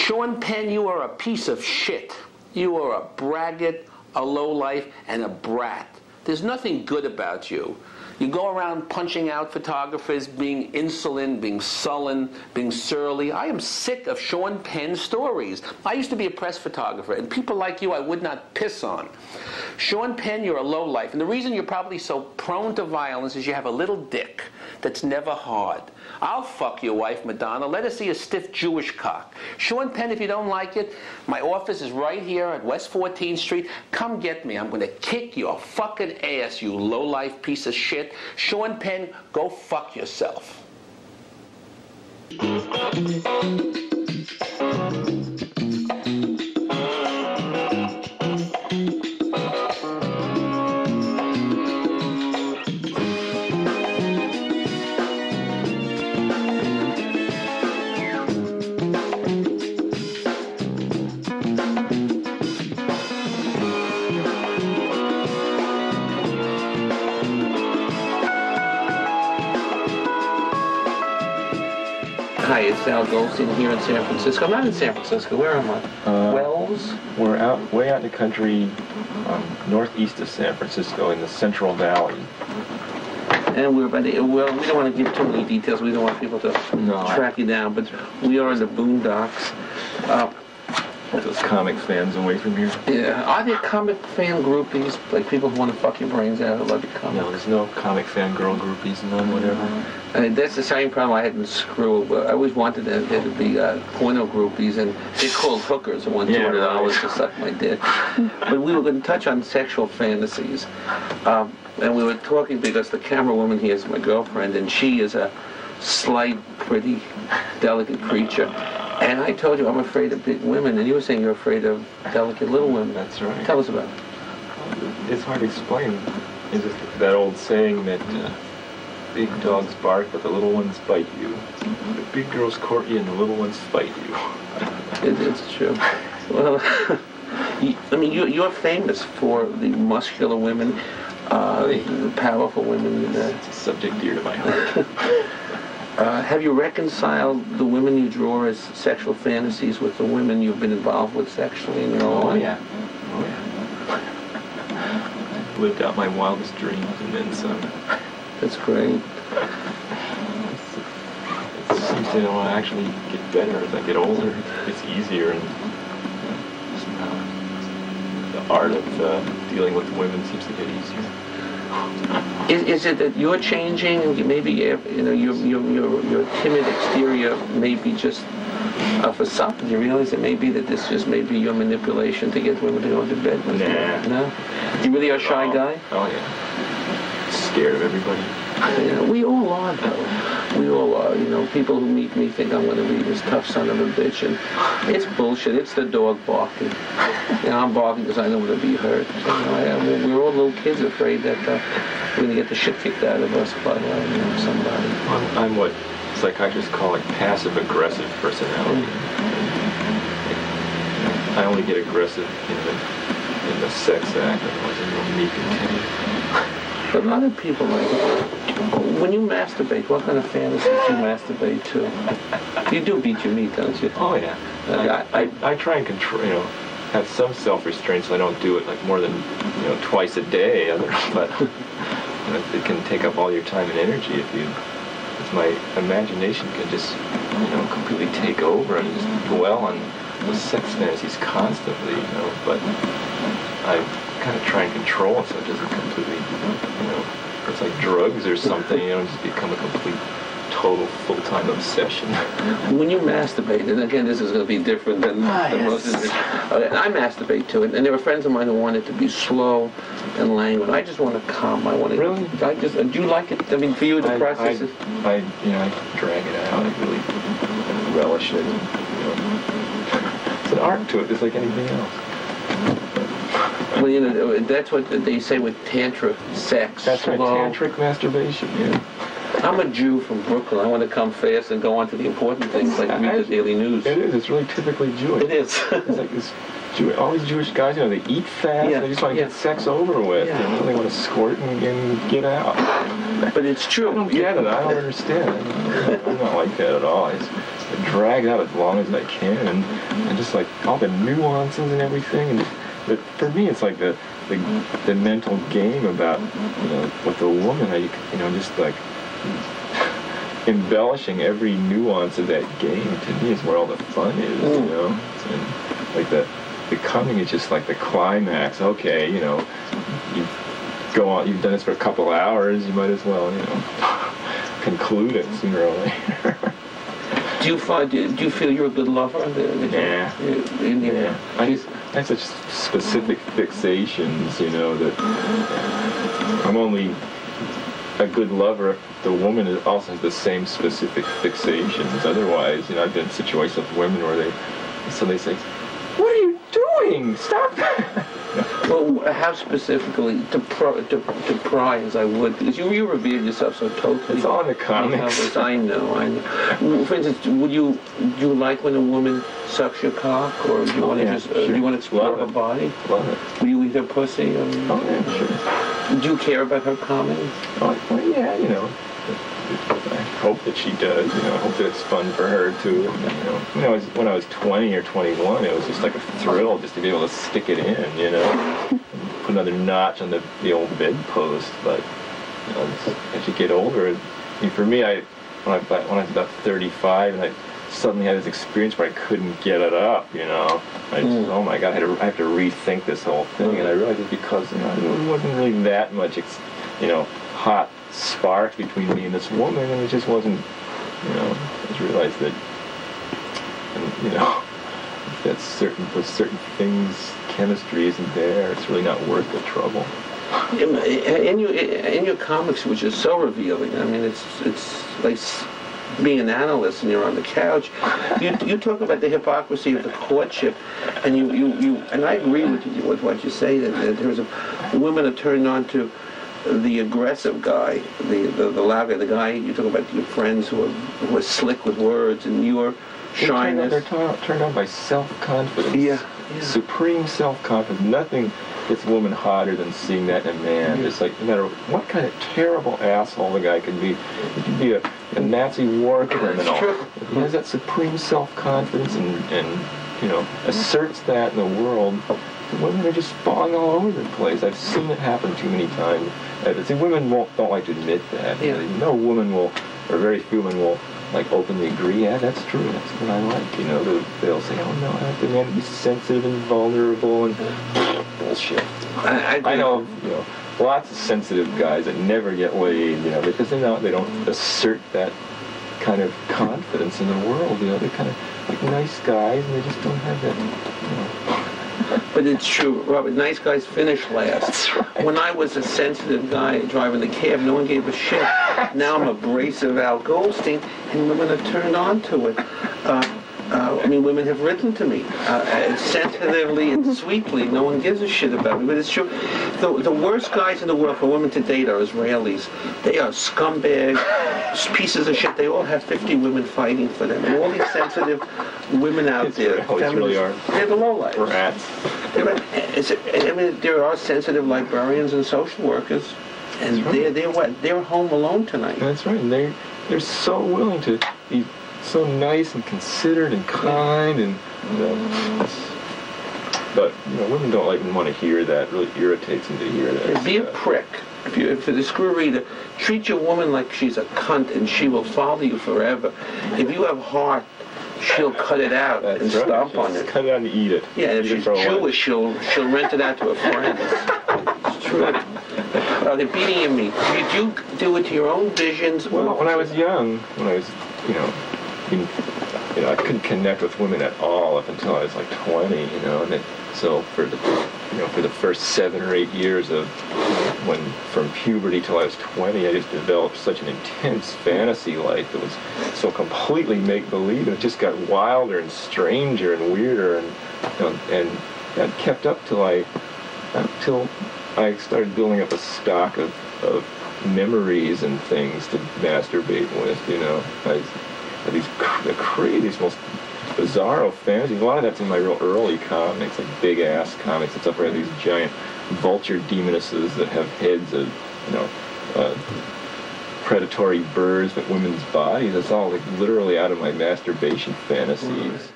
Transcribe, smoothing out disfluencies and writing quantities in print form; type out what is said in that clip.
Sean Penn, you are a piece of shit. You are a braggart, a lowlife, and a brat. There's nothing good about you. You go around punching out photographers, being insolent, being sullen, being surly. I am sick of Sean Penn stories. I used to be a press photographer, and people like you I would not piss on. Sean Penn, you're a lowlife, and the reason you're probably so prone to violence is you have a little dick that's never hard. I'll fuck your wife, Madonna. Let her see a stiff Jewish cock. Sean Penn, if you don't like it, my office is right here at West 14th Street. Come get me. I'm going to kick your fucking ass, you lowlife piece of shit. Sean Penn, go fuck yourself. Hi, it's Al Goldstein here in San Francisco. I'm not in San Francisco. Where am I? Wells? We're way out in the country, northeast of San Francisco in the Central Valley. And we're about to, well, we don't want to give too many details. We don't want people to track you down, but we are in the boondocks. Those comic fans away from here? Yeah. Are there comic fan groupies? Like people who want to fuck your brains out who love your comics? No, there's no comic fan girl groupies, none, whatever. That's the same problem I had in Screw. I always wanted there to be porno groupies, and they're called hookers who want $200 to suck my dick. But we were going to touch on sexual fantasies. And we were talking because the camera woman here is my girlfriend, and she is a slight, pretty, delicate creature. And I told you I'm afraid of big women, and you were saying you're afraid of delicate little women. That's right. Tell us about it. It's hard to explain. It's just that old saying that big dogs bark, but the little ones bite you. The big girls court you, and the little ones fight you. It's true. Well, I mean, you're famous for the muscular women, the powerful women. It's a subject dear to my heart. Have you reconciled the women you draw as sexual fantasies with the women you've been involved with sexually in your own life? Yeah. Oh, yeah. I've lived out my wildest dreams and then some. That's great. It seems to actually get better as I get older. It's easier, and the art of dealing with women seems to get easier. Is it that you're changing, and maybe your timid exterior may be just a facade? Do you realize it may be that this just may be your manipulation to get women to go into bed with you? No? You really are a shy guy? Oh, yeah. Scared of everybody. Yeah, we all are, though. We all are. You know, people who meet me think I'm going to be this tough son of a bitch, and it's bullshit. It's the dog barking. You know, I'm barking because I don't want to be hurt. So, we're all little kids afraid that we're going to get the shit kicked out of us by somebody. I'm what psychiatrists call like passive-aggressive personality. I only get aggressive in the sex act, otherwise I'm real meek and timid. But a lot of people like when you masturbate, what kind of fantasies do you masturbate to? You do beat your meat, don't you? Oh, yeah. I try and control, have some self-restraint so I don't do it like more than, twice a day. But it can take up all your time and energy if my imagination can just, completely take over and just dwell on the sex fantasies constantly, but I kind of try and control it so it doesn't completely, it's like drugs or something, just become a complete, total, full-time obsession. When you masturbate, and again, this is going to be different than most of it. I masturbate to it, and there were friends of mine who wanted it to be slow and languid. I just want to come. I want to. Really? Do you like it? I mean, for you, the process is. I drag it out. I really relish it. It's an art to it, just like anything else. Well, that's what they say with tantra sex. That's right, tantric masturbation, yeah. I'm a Jew from Brooklyn. I want to come fast and go on to the important things like read the daily news. It is. It's really typically Jewish. It is. It's like this all these Jewish guys, they eat fast. They just want to get sex over with. Yeah. They want to squirt and get out. But it's true. I don't get it. I don't understand. I'm not like that at all. I drag it out as long as I can, and just like all the nuances and everything. But for me, it's like the mental game about, with a woman, just like embellishing every nuance of that game. To me, is where all the fun is, And like the coming is just like the climax. Okay, you go on. You've done this for a couple hours. You might as well, conclude it sooner or later. Do you feel you're a good lover? Yeah. I have such specific fixations, that I'm only a good lover if the woman also has the same specific fixations. Otherwise, I've been in situations with women where they say, "What are you doing? Stop that!" Well, how specifically to pry as I would, because you reveal yourself so totally. It's all in the comics. I know. For instance, do you like when a woman sucks your cock, or do you want to do you want to explore her body? Love it. Will you eat her pussy? Oh yeah, sure. Do you care about her comments? Oh, well, yeah, I hope that she does, I hope that it's fun for her too. When I was 20 or 21, it was just like a thrill just to be able to stick it in, and put another notch on the old bedpost. But as you get older, for me, when I was about 35, and I suddenly had this experience where I couldn't get it up, I just, oh my God, I have to rethink this whole thing, and I realized it's because there wasn't really that much, hot spark between me and this woman, and it just wasn't, I just realized that, that certain things, chemistry isn't there, it's really not worth the trouble. In your comics, which is so revealing, it's like being an analyst and you're on the couch. You talk about the hypocrisy of the courtship, and you and I agree with what you say, that there's women are turned on to the aggressive guy, the loud guy, the guy you talk about, your friends who are slick with words, and your shyness. They're turned on by self-confidence. Yeah. Supreme self-confidence. Nothing gets a woman hotter than seeing that in a man. It's like, no matter what kind of terrible asshole the guy can be, he can be a Nazi war criminal. If he has that supreme self-confidence and asserts that in the world, the women are just falling all over the place. I've seen it happen too many times. Women don't like to admit that. Yeah. No woman will, or very few women will, openly agree. Yeah, that's true. That's what I like. They'll say, "Oh no, I want the man to be sensitive and vulnerable," and bullshit. I know, lots of sensitive guys that never get laid, because they don't assert that kind of confidence in the world. They're kind of like nice guys, and they just don't have that. But it's true, Robert. Nice guys finish last. That's right. When I was a sensitive guy driving the cab, no one gave a shit. Now I'm abrasive Al Goldstein, and women are turned on to it. Women have written to me sensitively and sweetly. No one gives a shit about me, but it's true. The worst guys in the world for women to date are Israelis. They are scumbags, pieces of shit. They all have 50 women fighting for them. And all these sensitive women out there, really are. They're the lowlifes. Rats. There are sensitive librarians and social workers, and they're home alone tonight. That's right. And they're so willing to be so nice and considerate and kind, and but women don't want to hear that. It really irritates them to hear that. Be a prick. If the screw reader, treat your woman like she's a cunt, and she will follow you forever. If you have heart, she'll cut it out and stomp on it. Cut it out and eat it. Yeah, and if she's Jewish, she'll rent it out to her friends. It's true. They're beating at me. Did you do it to your own visions? Well, when I was young, I couldn't connect with women at all up until I was like 20, and then, so for the first 7 or 8 years of from puberty till I was 20, I just developed such an intense fantasy life that was so completely make-believe, and it just got wilder and stranger and weirder, and that kept up till I started building up a stock of memories and things to masturbate with, these most bizarro fantasies. A lot of that's in my real early comics, like big-ass comics and stuff, where I have these giant vulture demonesses that have heads of, predatory birds with women's bodies. That's all like literally out of my masturbation fantasies.